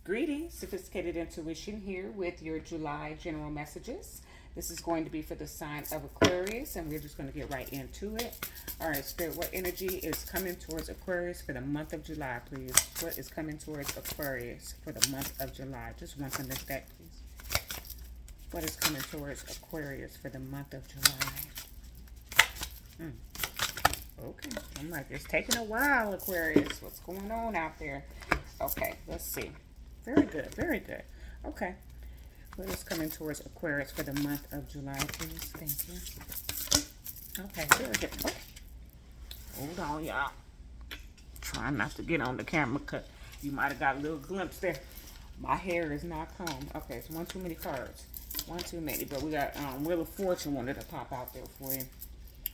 Greetings, Sophisticated Intuition here with your July general messages. This is going to be for the sign of Aquarius, and we're just going to get right into it. All right, Spirit, what energy is coming towards Aquarius for the month of July, please? What is coming towards Aquarius for the month of July? Just one from this deck, please. What is coming towards Aquarius for the month of July? Okay, I'm like, it's taking a while, Aquarius. What's going on out there? Okay, let's see. Very good, very good. Okay. What is coming towards Aquarius for the month of July, please? Thank you. Okay, very good. Oh. Hold on, y'all. Trying not to get on the camera because you might have got a little glimpse there. My hair is not combed. Okay, it's one too many cards. One too many, but we got Wheel of Fortune wanted to pop out there for you.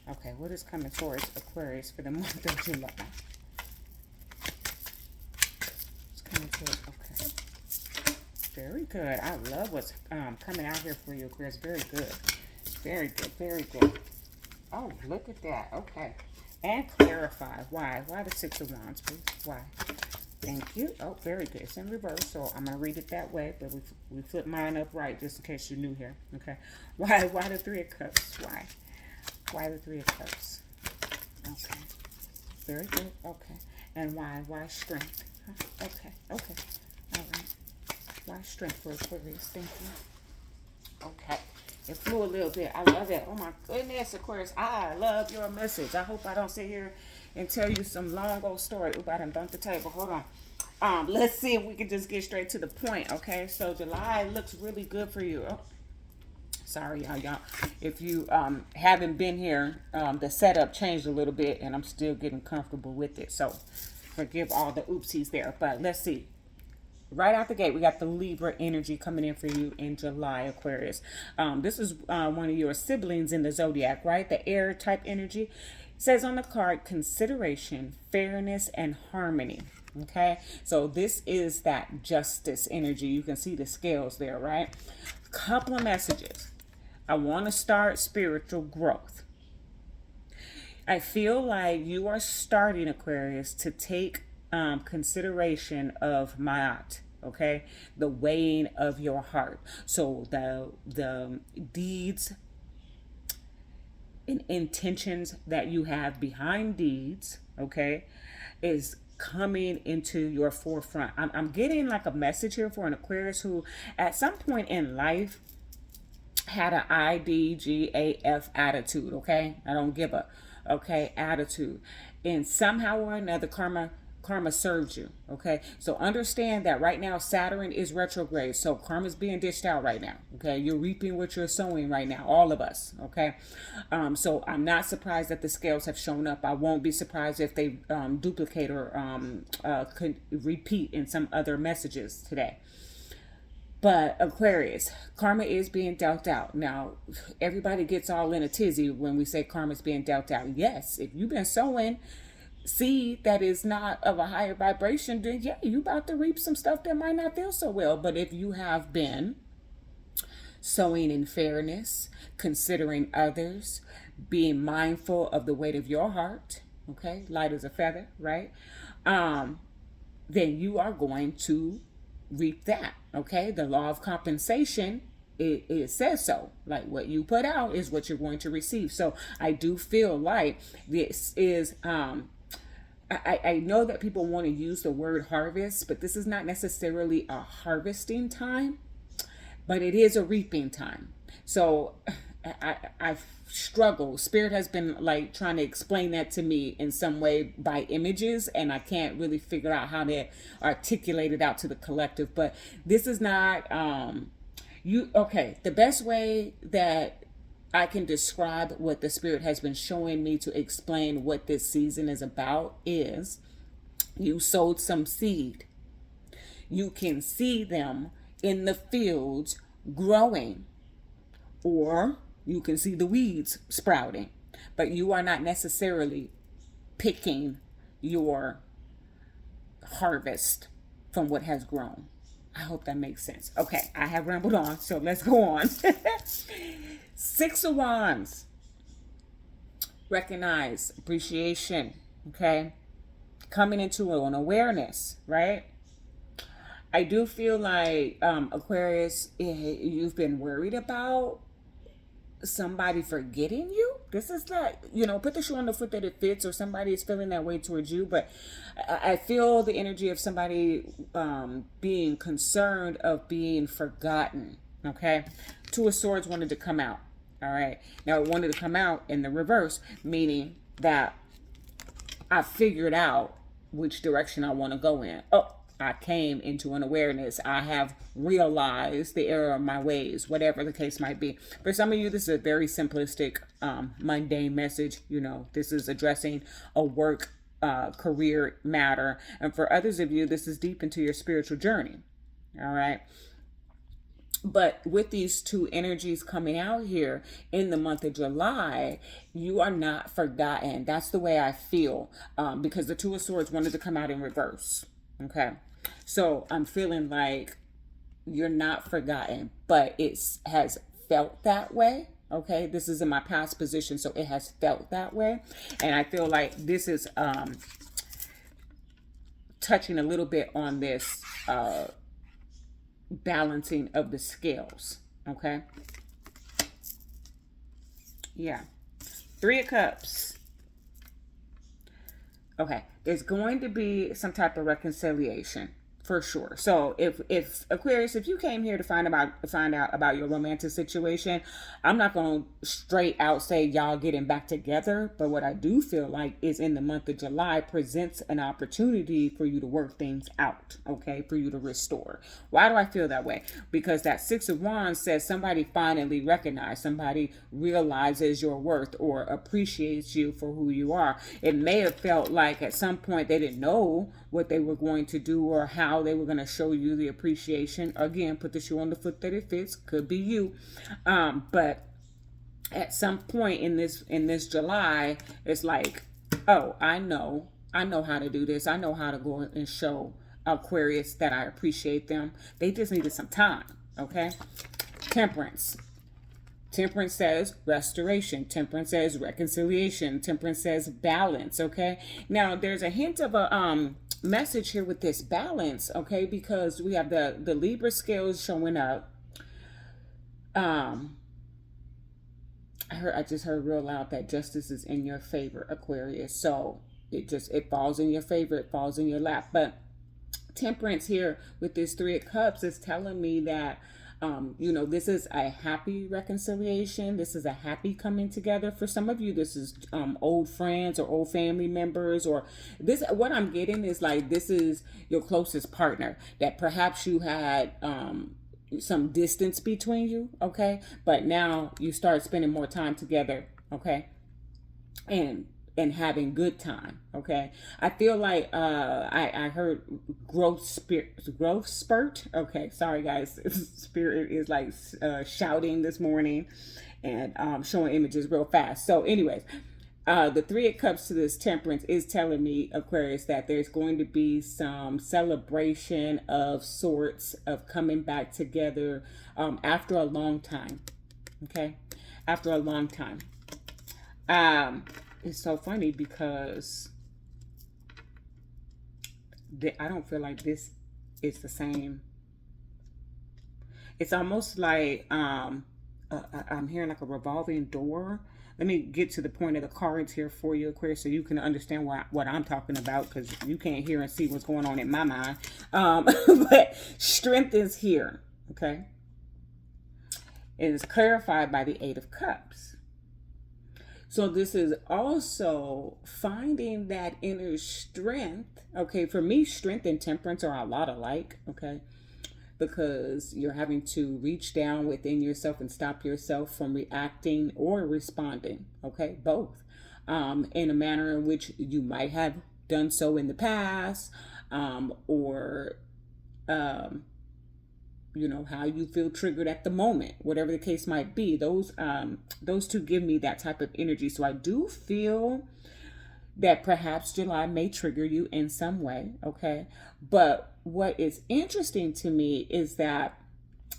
Okay, what is coming towards Aquarius for the month of July? It's coming towards, okay. Very good. I love what's coming out here for you, Aquarius. Very good. Very good. Very good. Oh, look at that. Okay. And clarify. Why? Why the Six of Wands, please? Why? Thank you. Oh, very good. It's in reverse, so I'm going to read it that way, but we flip mine up right just in case you're new here. Okay. Why the Three of Cups? Why? Why the Three of Cups? Okay. Very good. Okay. And why? Why strength? Huh? Okay. Okay. All right. Why strength for Aquarius? Thank you. Okay. It flew a little bit. I love it. Oh my goodness, Aquarius. I love your message. I hope I don't sit here and tell you some long old story. Oop, I done bumped the table. Hold on. Let's see if we can just get straight to the point. Okay. So July looks really good for you. Oh. Sorry, y'all. If you haven't been here, the setup changed a little bit, and I'm still getting comfortable with it. So forgive all the oopsies there. But let's see. Right out the gate, we got the Libra energy coming in for you in July, Aquarius. This is one of your siblings in the zodiac, right? The air type energy. It says on the card, consideration, fairness, and harmony. Okay, so this is that justice energy. You can see the scales there, right? Couple of messages. I want to start spiritual growth. I feel like you are starting, Aquarius, to take consideration of Ma'at, okay, the weighing of your heart. So the deeds and intentions that you have behind deeds, okay, is coming into your forefront. I'm getting like a message here for an Aquarius who at some point in life had an IDGAF attitude, okay? I don't give a, okay, attitude. And somehow or another, karma served you, okay? So understand that right now Saturn is retrograde, so karma's being dished out right now, okay? You're reaping what you're sowing right now, all of us, okay? So I'm not surprised that the scales have shown up. I won't be surprised if they duplicate or could repeat in some other messages today. But Aquarius, karma is being dealt out. Now, everybody gets all in a tizzy when we say karma is being dealt out. Yes, if you've been sowing seed that is not of a higher vibration, then yeah, you about to reap some stuff that might not feel so well. But if you have been sowing in fairness, considering others, being mindful of the weight of your heart, okay, light as a feather, right? Then you are going to reap that, okay? The law of compensation, it says so. Like what you put out is what you're going to receive. So I do feel like this is I know that people want to use the word harvest, but this is not necessarily a harvesting time, but it is a reaping time. So I've struggled. Spirit has been like trying to explain that to me in some way by images, and I can't really figure out how to articulate it out to the collective. But this is not the best way that I can describe what the Spirit has been showing me to explain what this season is about is you sowed some seed. You can see them in the fields growing, or you can see the weeds sprouting, but you are not necessarily picking your harvest from what has grown. I hope that makes sense. Okay, I have rambled on, so let's go on. Six of Wands. Recognize, appreciation, okay? Coming into an awareness, right? I do feel like Aquarius, you've been worried about somebody forgetting you. This is not, put the shoe on the foot that it fits, or somebody is feeling that way towards you. But I feel the energy of somebody being concerned of being forgotten. Okay. Two of Swords wanted to come out. All right. Now it wanted to come out in the reverse, meaning that I figured out which direction I want to go in. Oh, I came into an awareness. I have realized the error of my ways, whatever the case might be. For some of you, this is a very simplistic, mundane message. This is addressing a work, career matter. And for others of you, this is deep into your spiritual journey. All right. But with these two energies coming out here in the month of July, you are not forgotten. That's the way I feel, because the Two of Swords wanted to come out in reverse. Okay. So I'm feeling like you're not forgotten, but it has felt that way. Okay. This is in my past position, so it has felt that way. And I feel like this is touching a little bit on this balancing of the scales. Okay. Yeah. Three of Cups. Okay. There's going to be some type of reconciliation for sure. So if Aquarius, if you came here to find out about your romantic situation, I'm not going to straight out say y'all getting back together, but what I do feel like is in the month of July presents an opportunity for you to work things out, okay, for you to restore. Why do I feel that way? Because that Six of Wands says somebody finally recognized, somebody realizes your worth or appreciates you for who you are. It may have felt like at some point they didn't know what they were going to do or how they were going to show you the appreciation. Again, put the shoe on the foot that it fits. Could be you. But at some point in this July, it's like, oh, I know how to do this. I know how to go and show Aquarius that I appreciate them. They just needed some time. Okay. Temperance. Temperance says restoration. Temperance says reconciliation. Temperance says balance. Okay. Now there's a hint of a message here with this balance. Okay, because we have the Libra scales showing up. I just heard real loud that justice is in your favor, Aquarius. So it falls in your favor. It falls in your lap. But Temperance here with this Three of Cups is telling me that this is a happy reconciliation. This is a happy coming together. For some of you, this is old friends or old family members, or this. What I'm getting is like this is your closest partner that perhaps you had some distance between you, okay? But now you start spending more time together, okay? And having good time, okay? I feel like I heard growth spurt. Okay, sorry guys, spirit is like shouting this morning and showing images real fast. So anyways, the Three of Cups to this Temperance is telling me, Aquarius, that there's going to be some celebration of sorts of coming back together after a long time, okay? After a long time. It's so funny because I don't feel like this is the same. It's almost like I'm hearing like a revolving door. Let me get to the point of the cards here for you, Aquarius, so you can understand what I'm talking about, because you can't hear and see what's going on in my mind. But strength is here, okay? It is clarified by the Eight of Cups. So this is also finding that inner strength. Okay, for me, strength and temperance are a lot alike, okay? Because you're having to reach down within yourself and stop yourself from reacting or responding, okay? Both. In a manner in which you might have done so in the past, or how you feel triggered at the moment, whatever the case might be. Those two give me that type of energy. So I do feel that perhaps July may trigger you in some way, okay? But what is interesting to me is that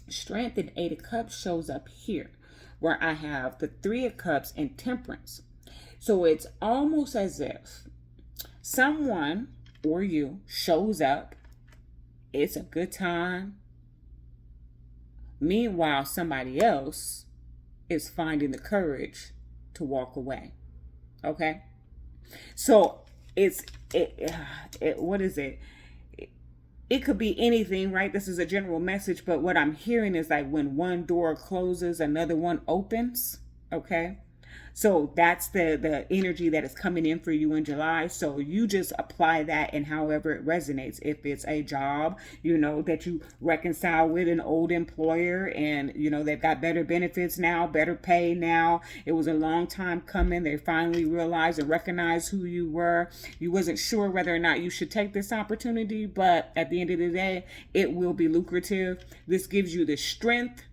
strength and Eight of Cups shows up here, where I have the Three of Cups and Temperance. So it's almost as if someone or you shows up It's a good time. Meanwhile, somebody else is finding the courage to walk away. Okay? So it's what is it? It could be anything, right? This is a general message, but what I'm hearing is like when one door closes, another one opens. Okay? So that's the energy that is coming in for you in July. So you just apply that and however it resonates. If it's a job, that you reconcile with an old employer and, they've got better benefits now, better pay now. It was a long time coming. They finally realized and recognized who you were. You wasn't sure whether or not you should take this opportunity, but at the end of the day, it will be lucrative. This gives you the strength,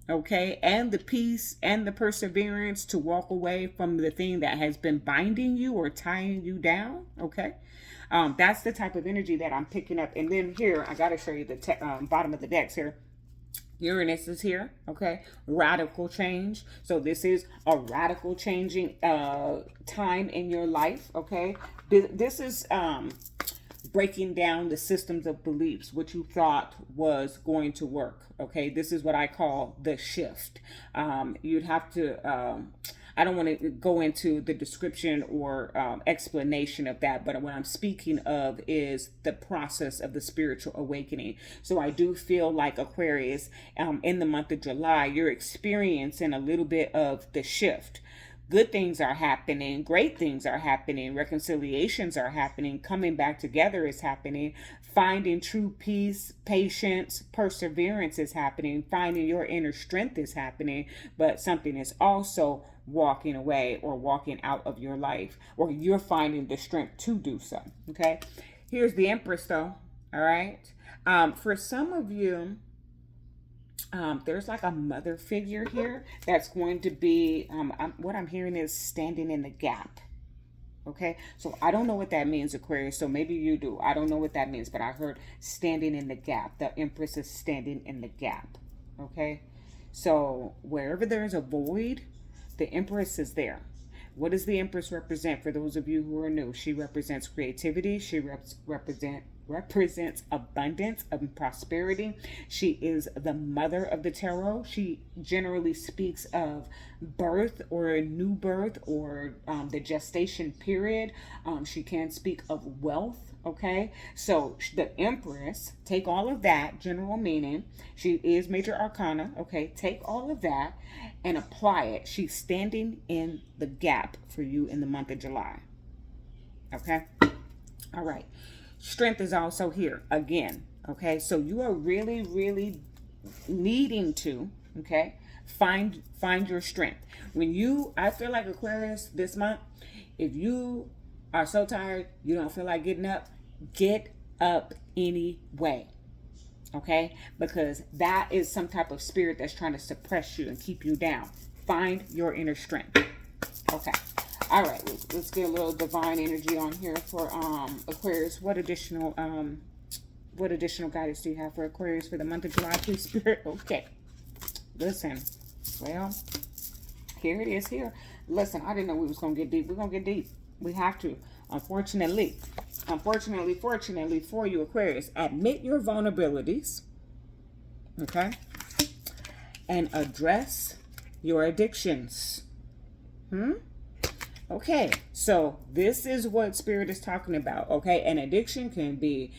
okay, and the peace and the perseverance to walk away from the thing that has been binding you or tying you down. Okay, that's the type of energy that I'm picking up. And then here I got to show you the bottom of the decks here. Uranus is here. Okay, radical change. So this is a radical changing time in your life. Okay, this is breaking down the systems of beliefs, what you thought was going to work. Okay, this is what I call the shift. You'd have to, I don't want to go into the description or explanation of that, but what I'm speaking of is the process of the spiritual awakening. So I do feel like Aquarius, in the month of July, you're experiencing a little bit of the shift. Good things are happening, great things are happening, reconciliations are happening, coming back together is happening, finding true peace, patience, perseverance is happening, finding your inner strength is happening, but something is also walking away or walking out of your life, or you're finding the strength to do so. Okay, here's the Empress though. All right, for some of you, there's like a mother figure here that's going to be, what I'm hearing is standing in the gap. Okay, so I don't know what that means, Aquarius, so maybe you do. I don't know what that means, but I heard standing in the gap. The Empress is standing in the gap. Okay, so wherever there's a void, the Empress is there. What does the Empress represent? For those of you who are new, she represents creativity. She represents abundance and prosperity. She is the mother of the tarot. She generally speaks of birth or a new birth or the gestation period. She can speak of wealth. Okay, so the Empress, take all of that general meaning. She is major arcana. Okay, take all of that and apply it. She's standing in the gap for you in the month of July. Okay, all right. Strength is also here again. Okay, so you are really needing to, okay, find your strength. I feel like Aquarius this month, if you are so tired you don't feel like getting up, get up anyway. Okay, because that is some type of spirit that's trying to suppress you and keep you down. Find your inner strength. Okay, all right, let's get a little divine energy on here for Aquarius. What additional guidance do you have for Aquarius for the month of July, please, Spirit? Okay, listen, well, here it is here. Listen, I didn't know we was gonna get deep. We're gonna get deep. We have to. Unfortunately for you, Aquarius, admit your vulnerabilities, okay, and address your addictions. Okay, so this is what Spirit is talking about. Okay, an addiction can be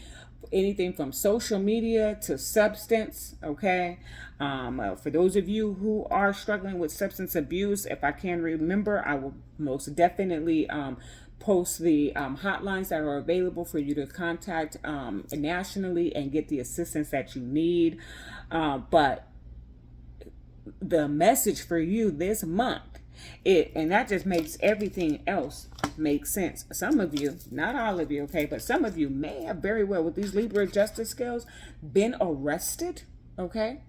anything from social media to substance. Okay, for those of you who are struggling with substance abuse, if I can remember, I will most definitely post the hotlines that are available for you to contact nationally and get the assistance that you need. But the message for you this month, and that just makes everything else make sense. Some of you, not all of you, okay, but some of you may have very well, with these Libra justice scales, been arrested. Okay,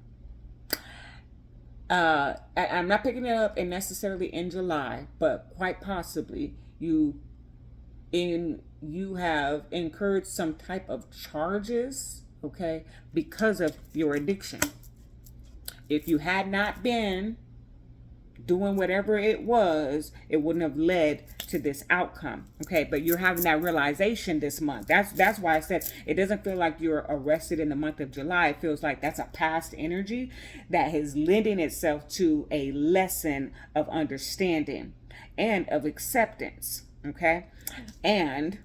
I'm not picking it up in necessarily in July, but quite possibly you have incurred some type of charges, okay, because of your addiction. If you had not been doing whatever it was, it wouldn't have led to this outcome. Okay, but you're having that realization this month. That's why I said it doesn't feel like you're arrested in the month of July. It feels like that's a past energy that is lending itself to a lesson of understanding and of acceptance. Okay, and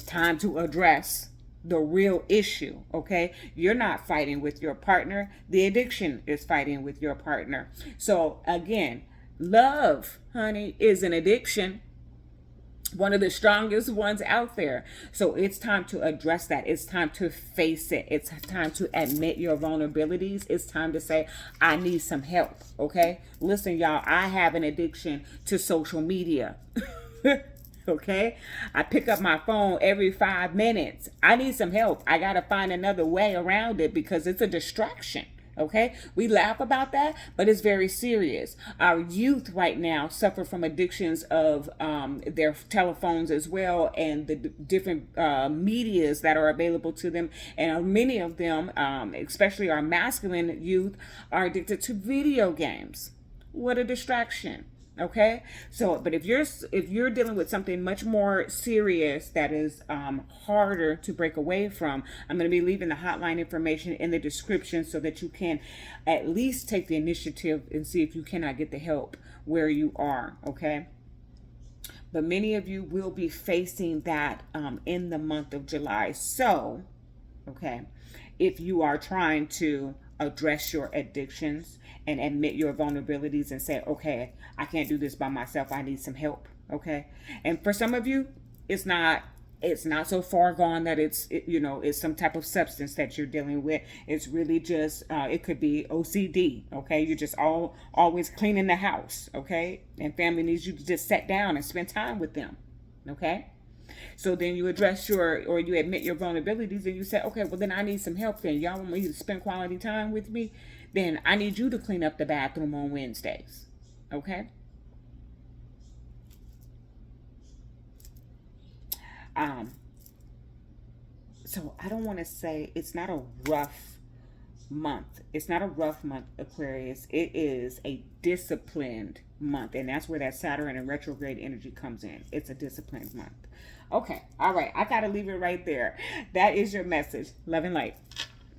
time to address the real issue. Okay, you're not fighting with your partner, the addiction is fighting with your partner. So again, love, honey, is an addiction, one of the strongest ones out there. So it's time to address that. It's time to face it. It's time to admit your vulnerabilities. It's time to say, I need some help. Okay, listen, y'all, I have an addiction to social media. Okay, I pick up my phone every 5 minutes. I need some help. I got to find another way around it because it's a distraction. Okay, we laugh about that, but it's very serious. Our youth right now suffer from addictions of their telephones as well, and the different medias that are available to them. And many of them, especially our masculine youth, are addicted to video games. What a distraction. Okay, so but if you're dealing with something much more serious that is harder to break away from, I'm going to be leaving the hotline information in the description so that you can at least take the initiative and see if you cannot get the help where you are. Okay, but many of you will be facing that in the month of July. So okay, if you are trying to address your addictions and admit your vulnerabilities and say, okay, I can't do this by myself, I need some help. Okay, and for some of you, it's not so far gone that it's some type of substance that you're dealing with. It's really just it could be OCD. Okay, you're just always cleaning the house. Okay, and family needs you to just sit down and spend time with them. Okay, so then you address you admit your vulnerabilities and you say, okay, well then I need some help. Then y'all want me to spend quality time with me? Then I need you to clean up the bathroom on Wednesdays. Okay. So I don't want to say it's not a rough month. It's not a rough month, Aquarius. It is a disciplined month, and that's where that Saturn and retrograde energy comes in. It's a disciplined month. Okay, all right, I gotta leave it right there. That is your message. Love and light.